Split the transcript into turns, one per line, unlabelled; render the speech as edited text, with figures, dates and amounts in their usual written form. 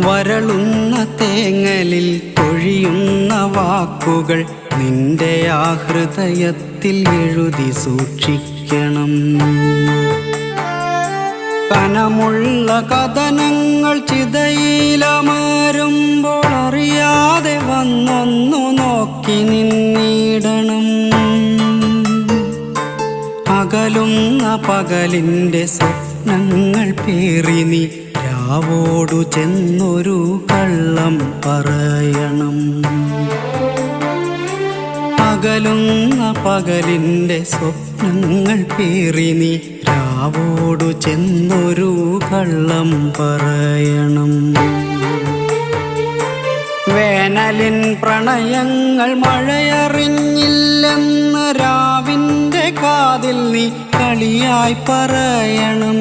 വരളുന്ന തേങ്ങലിൽ പൊഴിയുന്ന വാക്കുകൾ നിന്റെ ആ ഹൃദയത്തിൽ എഴുതി സൂക്ഷിക്കണം. കനമുള്ള കഥനങ്ങൾ ചിതയിലമരുമ്പോൾ അറിയാതെ വന്നൊന്നു നോക്കി നിന്നിടണം. അകലുന്ന പകലിൻ്റെ സ്വപ്നങ്ങൾ പേറി നീ രാവോടു ചെന്നൊരു കള്ളം പറയണം. അകലുന്ന പകലിൻ്റെ സ്വപ്നങ്ങൾ പേറി നീ രാവോടു ചെന്നൊരു കള്ളം പറയണം. വേനലിൻ പ്രണയങ്ങൾ മഴയറിഞ്ഞില്ലെന്ന് രാവിൻ്റെ കാതിൽ നീ കളിയായി പറയണം.